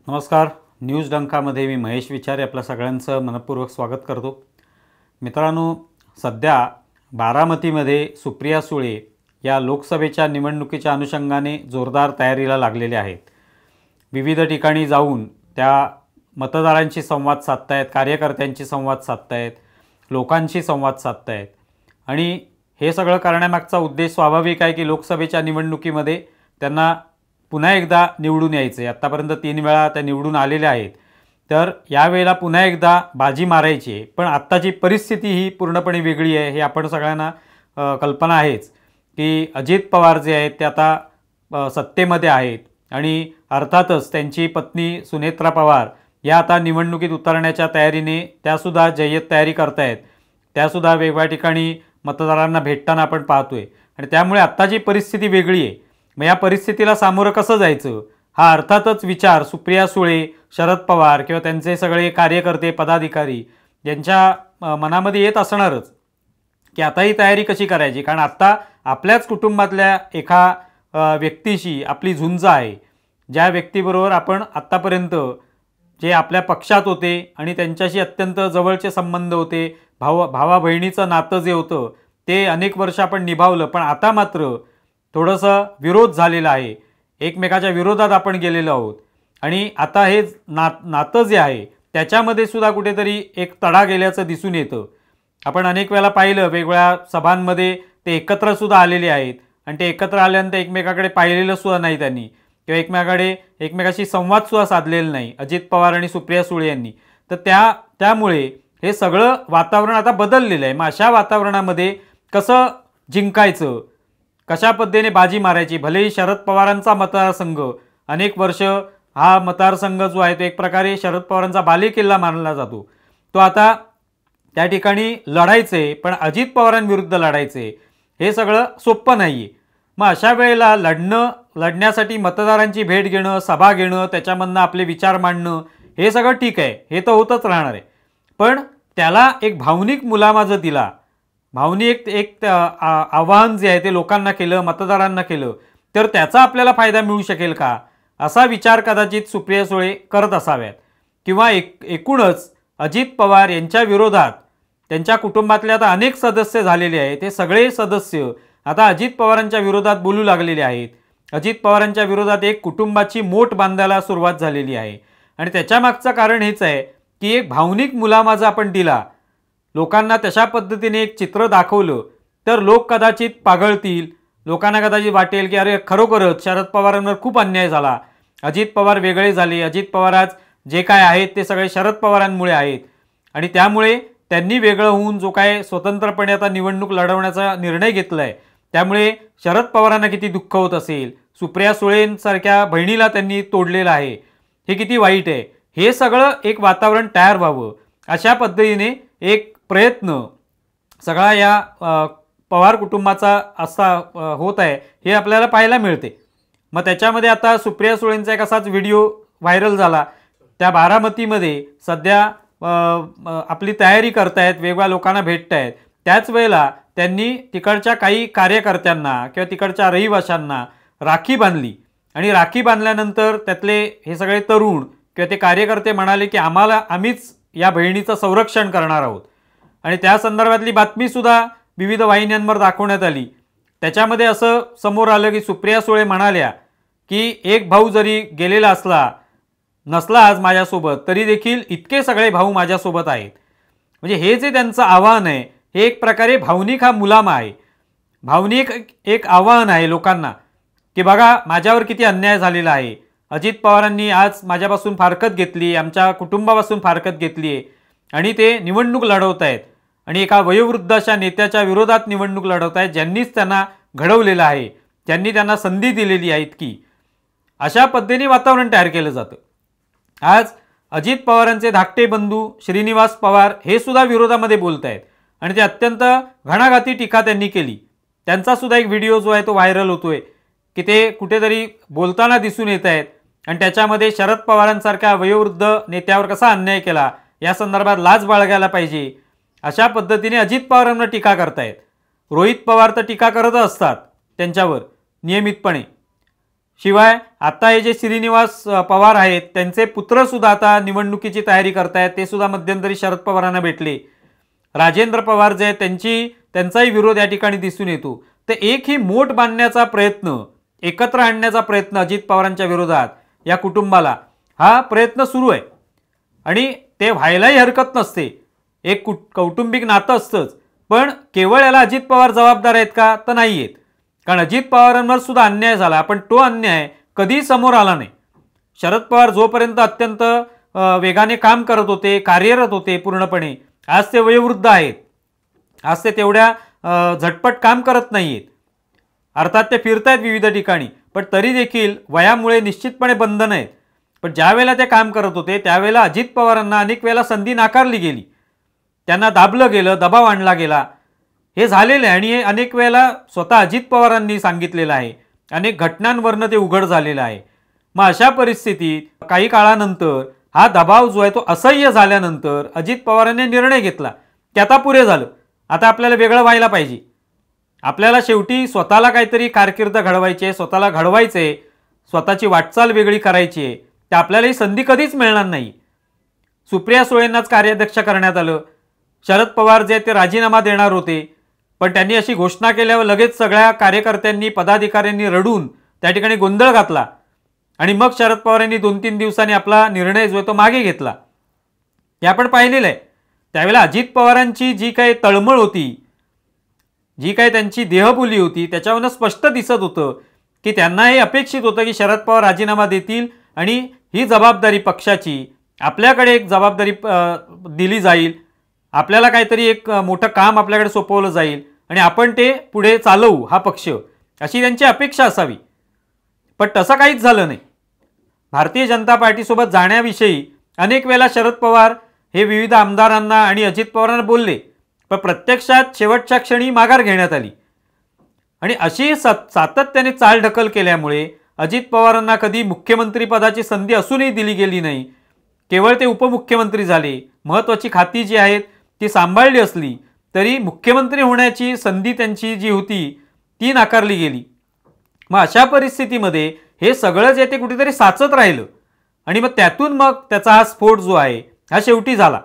नमस्कार. न्यूज डंकामध्ये मी महेश विचारे आपल्या सगळ्यांचं मनपूर्वक स्वागत करतो. मित्रांनो, सध्या बारामतीमध्ये सुप्रिया सुळे या लोकसभेच्या निवडणुकीच्या अनुषंगाने जोरदार तयारीला लागलेले आहेत. विविध ठिकाणी जाऊन त्या मतदारांशी संवाद साधतायत, कार्यकर्त्यांशी संवाद साधतायत, लोकांशी संवाद साधतायत. आणि हे सगळं करण्यामागचा उद्देश स्वाभाविक आहे की लोकसभेच्या निवडणुकीमध्ये त्यांना पुन्हा एकदा निवडून यायचे. आत्तापर्यंत 3 वेळा त्या निवडून आलेल्या आहेत, तर यावेळेला पुन्हा एकदा बाजी मारायची आहे. पण आत्ताची परिस्थिती ही पूर्णपणे वेगळी आहे, हे आपण सगळ्यांना कल्पना आहेच की अजित पवार जे आहेत ते आता सत्तेमध्ये आहेत आणि अर्थातच त्यांची पत्नी सुनेत्रा पवार या आता निवडणुकीत उतरण्याच्या तयारीने त्यासुद्धा जय्यत तयारी करतायत. त्यासुद्धा वेगवेगळ्या ठिकाणी मतदारांना भेटताना आपण पाहतोय आणि त्यामुळे आत्ताची परिस्थिती वेगळी आहे. मग या परिस्थितीला सामोरं कसं जायचं हा अर्थातच विचार सुप्रिया सुळे, शरद पवार किंवा त्यांचे सगळे कार्यकर्ते, पदाधिकारी यांच्या मनामध्ये येत असणारच की आता ही तयारी कशी करायची. कारण आत्ता आपल्याच कुटुंबातल्या एका व्यक्तीशी आपली झुंज आहे, ज्या व्यक्तीबरोबर आपण आत्तापर्यंत जे आपल्या पक्षात होते आणि त्यांच्याशी अत्यंत जवळचे संबंध होते, भावा बहिणीचं नातं जे होतं ते अनेक वर्ष आपण निभावलं. पण आता मात्र थोडंसं विरोध झालेला आहे, एकमेकाच्या विरोधात आपण गेलेलो आहोत आणि आता हे नातं जे आहे त्याच्यामध्ये सुद्धा कुठेतरी एक तडा गेल्याचं दिसून येतं. आपण अनेक वेळेला पाहिलं, वेगवेगळ्या सभांमध्ये ते एकत्रसुद्धा आलेले आहेत आणि ते एकत्र आल्यानंतर एकमेकाकडे पाहिलेलं सुद्धा नाही त्यांनी किंवा एकमेकाशी संवादसुद्धा साधलेला नाही अजित पवार आणि सुप्रिया सुळे यांनी. तर त्यामुळे हे सगळं वातावरण आता बदललेलं आहे. मग अशा वातावरणामध्ये कसं जिंकायचं, कशा पद्धतीने बाजी मारायची. भलेही शरद पवारांचा मतदारसंघ अनेक वर्ष हा मतदारसंघ जो आहे तो एक प्रकारे शरद पवारांचा बालेकिल्ला मानला जातो, तो आता त्या ठिकाणी लढायचे, पण अजित पवारांविरुद्ध लढायचे हे सगळं सोपं नाही आहे. मग अशा वेळेला लढण्यासाठी मतदारांची भेट घेणं, सभा घेणं, त्याच्यामधनं आपले विचार मांडणं हे सगळं ठीक आहे, हे तर होतच राहणार आहे. पण त्याला एक भावनिक मुलामा जर दिला, भावनिक एक आवाहन जे आहे ते लोकांना केलं, मतदारांना केलं, तर त्याचा आपल्याला फायदा मिळू शकेल का असा विचार कदाचित सुप्रिया सुळे करत असाव्यात. किंवा एकूणच अजित पवार यांच्या विरोधात त्यांच्या कुटुंबातले आता अनेक सदस्य झालेले आहेत, ते सगळे सदस्य आता अजित पवारांच्या विरोधात बोलू लागलेले आहेत. अजित पवारांच्या विरोधात एक कुटुंबाची मोठ बांधायला सुरुवात झालेली आहे आणि त्याच्यामागचं कारण हेच आहे की एक भावनिक मुलामा जर आपण दिला, लोकांना तशा पद्धतीने एक चित्र दाखवलं, तर लोक कदाचित पागळतील. लोकांना कदाचित वाटेल की अरे खरोखरच शरद पवारांवर खूप अन्याय झाला, अजित पवार वेगळे झाले, अजित पवार आज जे काय आहेत ते सगळे शरद पवारांमुळे आहेत आणि त्यामुळे त्यांनी वेगळं होऊन जो काय स्वतंत्रपणे आता निवडणूक लढवण्याचा निर्णय घेतला आहे त्यामुळे शरद पवारांना किती दुःख होत असेल, सुप्रिया सुळेंसारख्या बहिणीला त्यांनी तोडलेलं आहे, हे किती वाईट आहे. हे सगळं एक वातावरण तयार व्हावं अशा पद्धतीने एक प्रयत्न सगळा या पवार कुटुंबाचा असा होत आहे, हे आपल्याला पाहायला मिळते. मग त्याच्यामध्ये आता सुप्रिया सुळेंचा एक असाच व्हिडिओ व्हायरल झाला. त्या बारामतीमध्ये सध्या आपली तयारी करतायत, वेगवेगळ्या लोकांना भेटतायत. त्याच वेळेला त्यांनी तिकडच्या काही कार्यकर्त्यांना किंवा तिकडच्या रहिवाशांना राखी बांधली आणि राखी बांधल्यानंतर त्यातले हे सगळे तरुण किंवा ते कार्यकर्ते म्हणाले की आम्हीच या बहिणीचं संरक्षण करणार आहोत आणि त्या संदर्भातली बातमीसुद्धा विविध वाहिन्यांवर दाखवण्यात आली. त्याच्यामध्ये असं समोर आलं की सुप्रिया सुळे म्हणाल्या की एक भाऊ जरी गेलेला नसला आज माझ्यासोबत, तरी देखील इतके सगळे भाऊ माझ्यासोबत आहेत. म्हणजे हे जे त्यांचं आव्हान आहे हे एक प्रकारे भावनिक हा मुलामा आहे, भावनिक एक आव्हान आहे लोकांना की बघा माझ्यावर किती अन्याय झालेला आहे. अजित पवारांनी आज माझ्यापासून फारकत घेतली, आमच्या कुटुंबापासून फारकत घेतली आहे आणि ते निवडणूक लढवत आहेत आणि एका वयोवृद्ध अशा नेत्याच्या विरोधात निवडणूक लढवत आहेत, ज्यांनीच त्यांना घडवलेलं आहे, ज्यांनी त्यांना संधी दिलेली आहे इतकी. अशा पद्धतीने वातावरण तयार केलं जातं. आज अजित पवारांचे धाकटे बंधू श्रीनिवास पवार हे सुद्धा विरोधामध्ये बोलत आहेत आणि ते अत्यंत घणाघाती टीका त्यांनी केली. त्यांचा सुद्धा एक व्हिडिओ जो आहे तो व्हायरल होतोय की ते कुठेतरी बोलताना दिसून येत आहेत आणि त्याच्यामध्ये शरद पवारांसारख्या वयोवृद्ध नेत्यावर कसा अन्याय केला या संदर्भात लाज बाळगायला पाहिजे अशा पद्धतीने अजित पवारांना टीका करतायत. रोहित पवार तर टीका करत असतात त्यांच्यावर नियमितपणे. शिवाय आता हे जे श्रीनिवास पवार आहेत त्यांचे पुत्रसुद्धा आता निवडणुकीची तयारी करतायत, ते सुद्धा मध्यंतरी शरद पवारांना भेटले. राजेंद्र पवार जे त्यांचाही विरोध या ठिकाणी दिसून येतो. तर एक ही मोठ बांधण्याचा प्रयत्न, एकत्र आणण्याचा प्रयत्न अजित पवारांच्या विरोधात या कुटुंबाला, हा प्रयत्न सुरू आहे आणि ते व्हायलाही हरकत नसते. एक कौटुंबिक नातं असतंच, पण केवळ याला अजित पवार जबाबदार आहेत का? तर नाही आहेत. कारण अजित पवारांवर सुद्धा अन्याय झाला, पण तो अन्याय कधी समोर आला नाही. शरद पवार जोपर्यंत अत्यंत वेगाने काम करत होते, कार्यरत होते पूर्णपणे, आज ते वयोवृद्ध आहेत, आज ते तेवढ्या झटपट काम करत नाहीत. अर्थात ते फिरतायत विविध ठिकाणी, पण तरी देखील वयामुळे निश्चितपणे बंधन आहेत. पण ज्या वेळेला ते काम करत होते त्यावेळेला अजित पवारांना अनेक वेळेला संधी नाकारली गेली, त्यांना दाबलं गेलं, दबाव आणला गेला, हे झालेलं आहे. आणि हे अनेक वेळेला स्वतः अजित पवारांनी सांगितलेलं आहे, अनेक घटनांवरनं ते उघड झालेलं आहे. मग अशा परिस्थितीत काही काळानंतर हा दबाव जो आहे तो असह्य झाल्यानंतर अजित पवारांनी निर्णय घेतला की आता पुरे झालं, आता आपल्याला वेगळं व्हायला पाहिजे, आपल्याला शेवटी स्वतःला काहीतरी कारकीर्द घडवायची आहे, स्वतःला घडवायचं आहे, स्वतःची वाटचाल वेगळी करायची आहे. तर आपल्याला ही संधी कधीच मिळणार नाही. सुप्रिया सुळेंनाच कार्याध्यक्ष करण्यात आलं. शरद पवार जे ते राजीनामा देणार होते, पण त्यांनी अशी घोषणा केल्यावर लगेच सगळ्या कार्यकर्त्यांनी, पदाधिकाऱ्यांनी रडून त्या ठिकाणी गोंधळ घातला आणि मग शरद पवारांनी 2-3 दिवसांनी आपला निर्णय जो तो मागे घेतला. हे आपण पाहिलेलं आहे. त्यावेळेला अजित पवारांची जी काही तळमळ होती, जी काही त्यांची देहबोली होती, त्याच्यावरून स्पष्ट दिसत होतं की त्यांना हे अपेक्षित होतं की शरद पवार राजीनामा देतील आणि ही जबाबदारी पक्षाची आपल्याकडे एक जबाबदारी दिली जाईल, आपल्याला काहीतरी एक मोठं काम आपल्याकडे सोपवलं जाईल आणि आपण ते पुढे चालवू हा पक्ष, अशी त्यांची अपेक्षा असावी. पण तसं काहीच झालं नाही. भारतीय जनता पार्टीसोबत जाण्याविषयी अनेक वेळेला शरद पवार हे विविध आमदारांना आणि अजित पवारांना बोलले, पण प्रत्यक्षात शेवटच्या क्षणी माघार घेण्यात आली. आणि अशी सातत्याने चालढकल केल्यामुळे अजित पवारांना कधी मुख्यमंत्री पदाची संधी असूनही दिली गेली नाही. केवळ ते उपमुख्यमंत्री झाले. महत्त्वाची खाती जी आहेत ती सांभाळली असली तरी मुख्यमंत्री होण्याची संधी त्यांची जी होती ती नाकारली गेली. मग अशा परिस्थितीमध्ये हे सगळं जे ते कुठेतरी साचत राहिलं आणि मग त्यातून मग त्याचा हा स्फोट जो आहे हा शेवटी झाला.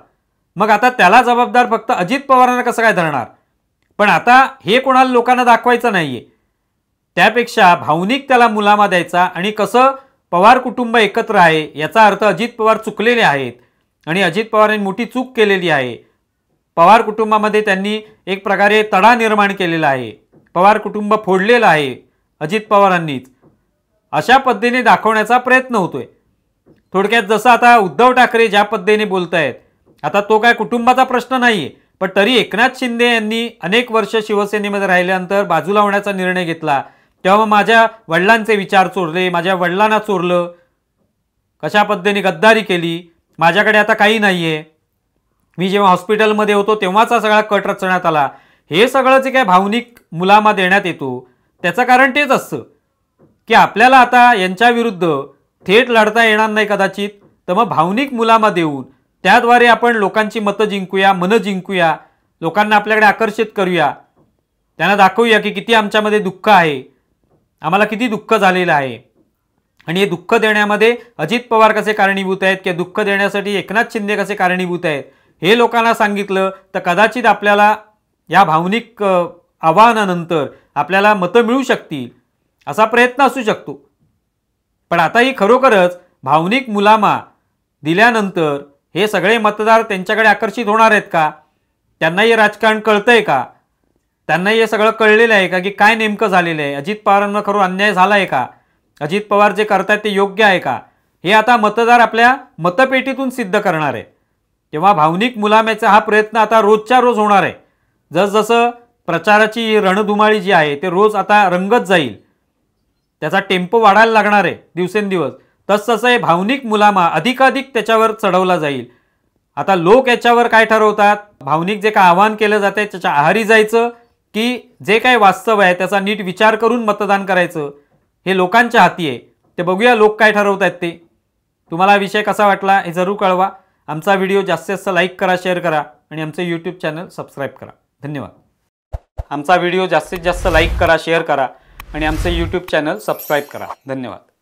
मग आता त्याला जबाबदार फक्त अजित पवारांना कसं काय धरणार? पण आता हे कोणाला लोकांना दाखवायचं नाहीये, त्यापेक्षा भावनिक त्याला मुलामा द्यायचा आणि कसं पवार कुटुंब एकत्र आहे याचा अर्थ अजित पवार चुकलेले आहेत आणि अजित पवारांनी मोठी चूक केलेली आहे. पवार कुटुंबामध्ये त्यांनी एक प्रकारे तडा निर्माण केलेला आहे, पवार कुटुंब फोडलेलं आहे अजित पवारांनीच, अशा पद्धतीने दाखवण्याचा प्रयत्न होतोय. थोडक्यात जसं आता उद्धव ठाकरे ज्या पद्धतीने बोलतायत, आता तो काय कुटुंबाचा प्रश्न नाहीये, पण तरी एकनाथ शिंदे यांनी अनेक वर्ष शिवसेनेमध्ये राहिल्यानंतर बाजूला होण्याचा निर्णय घेतला. तेव्हा माझ्या वडिलांचे विचार चोरले, माझ्या वडिलांना चोरलं, कशा पद्धतीने गद्दारी केली, माझ्याकडे आता काही नाहीये, मी जेव्हा हॉस्पिटलमध्ये होतो तेव्हाचा सगळा कट रचण्यात आला. हे सगळं जे काय भावनिक मुलामा देण्यात येतो त्याचं कारण तेच असतं की आपल्याला आता यांच्या विरुद्ध थेट लढता येणार नाही कदाचित, तर मग भावनिक मुलामा देऊन त्याद्वारे आपण लोकांची मतं जिंकूया, मनं जिंकूया, लोकांना आपल्याकडे आकर्षित करूया, त्यांना दाखवूया की किती आमच्यामध्ये दुःख आहे, आम्हाला किती दुःख झालेलं आहे आणि हे दुःख देण्यामध्ये अजित पवार कसे कारणीभूत आहेत किंवा दुःख देण्यासाठी एकनाथ शिंदे कसे कारणीभूत आहेत हे लोकांना सांगितलं तर कदाचित आपल्याला या भावनिक आवाहनानंतर आपल्याला मतं मिळू शकतील, असा प्रयत्न असू शकतो. पण आता ही खरोखरच भावनिक मुलामा दिल्यानंतर हे सगळे मतदार त्यांच्याकडे आकर्षित होणार आहेत का? त्यांनाही हे राजकारण कळतंय का? त्यांनाही हे सगळं कळलेलं आहे का की काय नेमकं झालेलं आहे? अजित पवारांना खरं अन्याय झाला आहे का? अजित पवार जे करतायत ते योग्य आहे का? हे आता मतदार आपल्या मतपेटीतून सिद्ध करणार आहे. तेव्हा भावनिक मुलाम्याचा हा प्रयत्न आता रोजच्या रोज होणार आहे. जसजसं प्रचाराची रणधुमाळी जी आहे ते रोज आता रंगत जाईल, त्याचा टेम्पो वाढायला लागणार आहे दिवसेंदिवस, तसतसं हे भावनिक मुलामा अधिकाधिक त्याच्यावर चढवला जाईल. आता लोक याच्यावर काय ठरवतात, भावनिक जे काय आवाहन केलं जात आहे त्याच्या आहारी जायचं की जे काही वास्तव आहे त्याचा नीट विचार करून मतदान करायचं, हे लोकांच्या हाती आहे. ते बघूया लोक काय ठरवत आहेत ते. तुम्हाला हा विषय कसा वाटला हे जरूर कळवा. आमचा व्हिडिओ जास्तीत जास्त लाईक करा, शेअर करा आणि आमचं यूट्यूब चॅनल सबस्क्राईब करा. धन्यवाद. आमचा व्हिडिओ जास्तीत जास्त लाईक करा, शेअर करा आणि आमचं यूट्यूब चॅनल सबस्क्राईब करा. धन्यवाद.